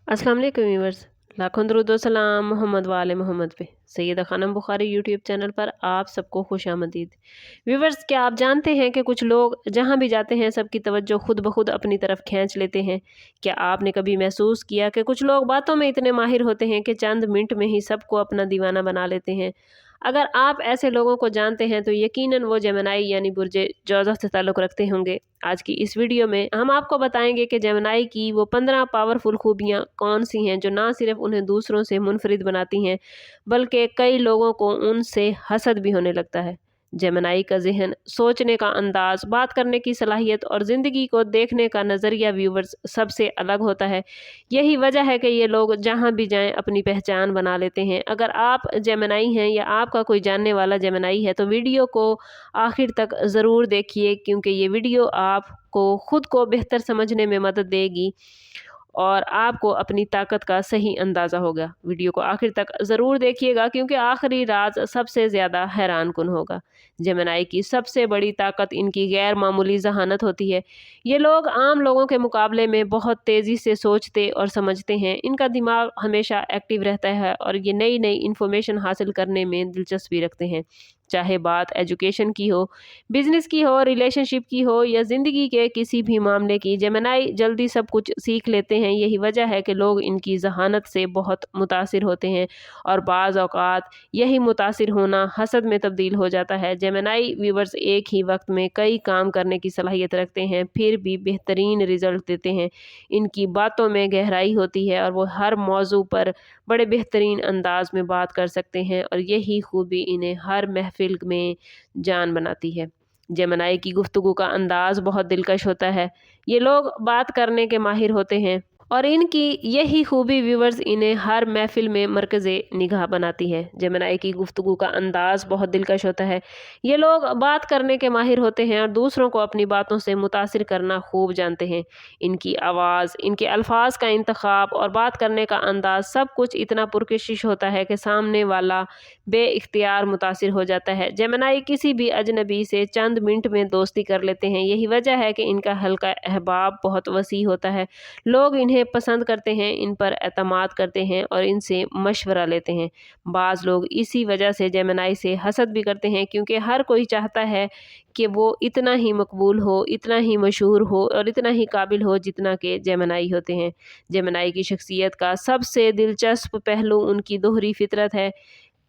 अस्सलाम वालेकुम व्यूअर्स। लाखों दरूद व सलाम मोहम्मद वाले मोहम्मद पे। सैयदा खानम बुखारी यूट्यूब चैनल पर आप सबको खुशामदीद। व्यूअर्स, क्या आप जानते हैं कि कुछ लोग जहां भी जाते हैं सबकी तवज्जो खुद ब खुद अपनी तरफ खींच लेते हैं। क्या आपने कभी महसूस किया कि कुछ लोग बातों में इतने माहिर होते हैं कि चंद मिनट में ही सबको अपना दीवाना बना लेते हैं। अगर आप ऐसे लोगों को जानते हैं तो यकीनन वो जेमिनी यानी बुर्जे जोज़ा से ताल्लुक़ रखते होंगे। आज की इस वीडियो में हम आपको बताएंगे कि जेमिनी की वो 15 पावरफुल खूबियाँ कौन सी हैं जो ना सिर्फ उन्हें दूसरों से मुनफरिद बनाती हैं बल्कि कई लोगों को उनसे हसद भी होने लगता है। जेमिनी का जहन, सोचने का अंदाज, बात करने की सलाहियत और ज़िंदगी को देखने का नज़रिया व्यूवर्स सबसे अलग होता है। यही वजह है कि ये लोग जहाँ भी जाएं अपनी पहचान बना लेते हैं। अगर आप जेमिनी हैं या आपका कोई जानने वाला जेमिनी है तो वीडियो को आखिर तक ज़रूर देखिए, क्योंकि ये वीडियो आपको खुद को बेहतर समझने में मदद देगी और आपको अपनी ताकत का सही अंदाज़ा होगा। वीडियो को आखिर तक ज़रूर देखिएगा क्योंकि आखिरी राज सबसे ज़्यादा हैरान कुन होगा। जेमिनी की सबसे बड़ी ताकत इनकी गैर मामूली ज़हानत होती है। ये लोग आम लोगों के मुकाबले में बहुत तेज़ी से सोचते और समझते हैं। इनका दिमाग हमेशा एक्टिव रहता है और ये नई नई इन्फॉर्मेशन हासिल करने में दिलचस्पी रखते हैं। चाहे बात एजुकेशन की हो, बिजनेस की हो, रिलेशनशिप की हो या ज़िंदगी के किसी भी मामले की, जेमिनी जल्दी सब कुछ सीख लेते हैं। यही वजह है कि लोग इनकी ज़हानत से बहुत मुतासिर होते हैं और बाज़ औक़ात यही मुतासिर होना हसद में तब्दील हो जाता है। जेमिनी व्यूअर्स एक ही वक्त में कई काम करने की सलाहियत रखते हैं, फिर भी बेहतरीन रिजल्ट देते हैं। इनकी बातों में गहराई होती है और वो हर मौजू पर बड़े बेहतरीन अंदाज में बात कर सकते हैं और यही खूबी इन्हें हर महफिल में जान बनाती है। जेमिनी की गुफ्तगू का अंदाज बहुत दिलकश होता है। ये लोग बात करने के माहिर होते हैं और इनकी यही खूबी व्यूवर्स इन्हें हर महफिल में मरकज़े निगाह बनाती है। जेमिनी की गुफ्तगू का अंदाज बहुत दिलकश होता है। ये लोग बात करने के माहिर होते हैं और दूसरों को अपनी बातों से मुतासिर करना खूब जानते हैं। इनकी आवाज़, इनके अल्फाज का इंतखाब और बात करने का अंदाज सब कुछ इतना पुरकशिश होता है कि सामने वाला बेइख्तियार मुतासिर हो जाता है। जेमिनी किसी भी अजनबी से चंद मिनट में दोस्ती कर लेते हैं। यही वजह है कि इनका हल्का अहबाब बहुत वसी होता है। लोग इन्हें पसंद करते हैं, इन पर एतमाद करते हैं और इनसे मशवरा लेते हैं। बाज़ लोग इसी वजह से जेमिनी से हसद भी करते हैं, क्योंकि हर कोई चाहता है कि वो इतना ही मकबूल हो, इतना ही मशहूर हो और इतना ही काबिल हो जितना कि जेमिनी होते हैं। जेमिनी की शख्सियत का सबसे दिलचस्प पहलू उनकी दोहरी फितरत है।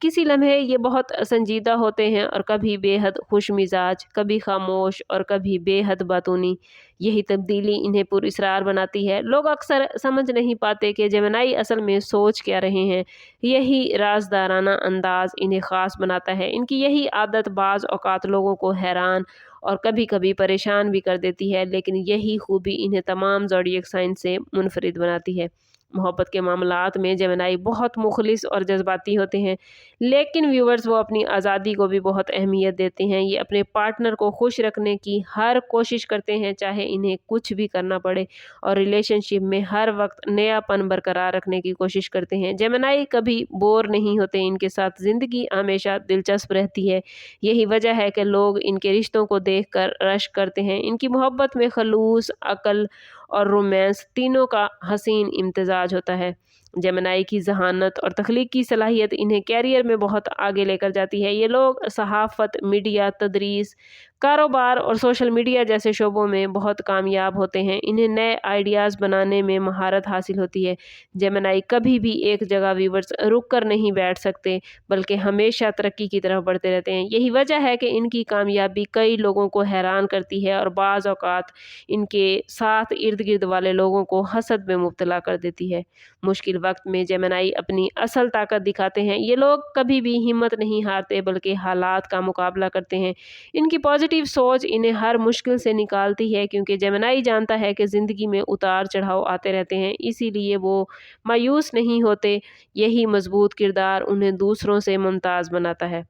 किसी लम्हे ये बहुत संजीदा होते हैं और कभी बेहद खुश मिजाज, कभी खामोश और कभी बेहद बातूनी। यही तब्दीली इन्हें पुरअसरार बनाती है। लोग अक्सर समझ नहीं पाते कि जेमिनी असल में सोच क्या रहे हैं। यही राजदाराना अंदाज इन्हें ख़ास बनाता है। इनकी यही आदत बाज़ औक़ात लोगों को हैरान और कभी कभी परेशान भी कर देती है, लेकिन यही खूबी इन्हें तमाम ज़ोडिएक साइन से मुनफरिद बनाती है। मोहब्बत के मामलात में जेमिनी बहुत मुखलिस और जज्बाती होते हैं, लेकिन व्यूवर्स वो अपनी आज़ादी को भी बहुत अहमियत देते हैं। ये अपने पार्टनर को खुश रखने की हर कोशिश करते हैं, चाहे इन्हें कुछ भी करना पड़े, और रिलेशनशिप में हर वक्त नयापन बरकरार रखने की कोशिश करते हैं। जेमिनी कभी बोर नहीं होते, इनके साथ ज़िंदगी हमेशा दिलचस्प रहती है। यही वजह है कि लोग इनके रिश्तों को देखकर रश्क करते हैं। इनकी मोहब्बत में खलूस, अक्ल और रोमांस तीनों का हसीन इम्तिजाज होता है। जेमिनी की ज़हानत और तख्लीकी सलाहियत इन्हें कैरियर में बहुत आगे लेकर जाती है। ये लोग सहाफ़त, मीडिया, तदरीस, कारोबार और सोशल मीडिया जैसे शोबों में बहुत कामयाब होते हैं। इन्हें नए आइडियाज़ बनाने में महारत हासिल होती है। जेमिनी कभी भी एक जगह व्यूवर्स रुक कर नहीं बैठ सकते, बल्कि हमेशा तरक्की की तरफ बढ़ते रहते हैं। यही वजह है कि इनकी कामयाबी कई लोगों को हैरान करती है और बाज़ औक़ात इनके साथ इर्द गिर्द वाले लोगों को हसद में मुब्तला कर देती है। मुश्किल वक्त में जेमिनी अपनी असल ताकत दिखाते हैं। ये लोग कभी भी हिम्मत नहीं हारते, बल्कि हालात का मुकाबला करते हैं। इनकी पॉजिटिव सोच इन्हें हर मुश्किल से निकालती है, क्योंकि जेमिनी जानता है कि ज़िंदगी में उतार चढ़ाव आते रहते हैं, इसीलिए वो मायूस नहीं होते। यही मजबूत किरदार उन्हें दूसरों से मुमताज़ बनाता है।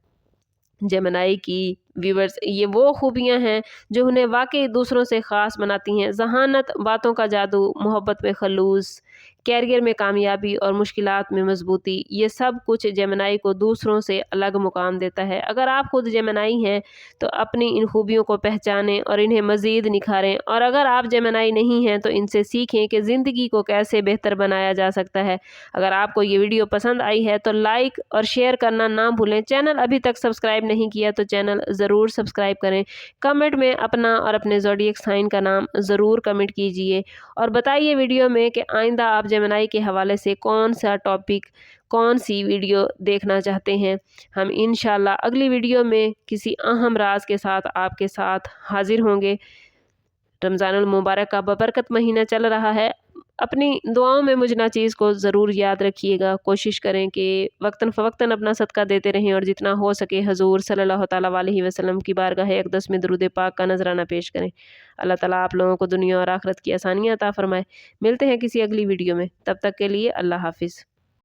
जेमिनी की व्यूवर्स ये वो खूबियाँ हैं जो उन्हें वाकई दूसरों से ख़ास बनाती हैं। ज़हानत, बातों का जादू, मोहब्बत में खलूस, कैरियर में कामयाबी और मुश्किलात में मजबूती, ये सब कुछ जेमिनी को दूसरों से अलग मुकाम देता है। अगर आप खुद जेमिनी हैं तो अपनी इन खूबियों को पहचानें और इन्हें मज़ीद निखारें, और अगर आप जेमिनी नहीं हैं तो इनसे सीखें कि ज़िंदगी को कैसे बेहतर बनाया जा सकता है। अगर आपको ये वीडियो पसंद आई है तो लाइक और शेयर करना ना भूलें। चैनल अभी तक सब्सक्राइब नहीं किया तो चैनल ज़रूर सब्सक्राइब करें। कमेंट में अपना और अपने ज़ोडिएक साइन का नाम ज़रूर कमेंट कीजिए और बताइए वीडियो में कि आइंदा आप जेमिनी के हवाले से कौन सा टॉपिक, कौन सी वीडियो देखना चाहते हैं। हम इंशाल्लाह अगली वीडियो में किसी अहम राज के साथ आपके साथ हाजिर होंगे। रमज़ानुल मुबारक का बबरकत महीना चल रहा है। अपनी दुआओं में मुझ नाचीज़ को ज़रूर याद रखिएगा। कोशिश करें कि वक्तन फ़वक्तन अपना सदका देते रहें और जितना हो सके हजूर सल्लल्लाहु तआला अलैहि वसल्लम की बारगाह अक़दस में दुरूद पाक का नजराना पेश करें। अल्लाह ताला आप लोगों को दुनिया और आखिरत की आसानियाँ अता फरमाए। मिलते हैं किसी अगली वीडियो में, तब तक के लिए अल्लाह हाफ़िज़।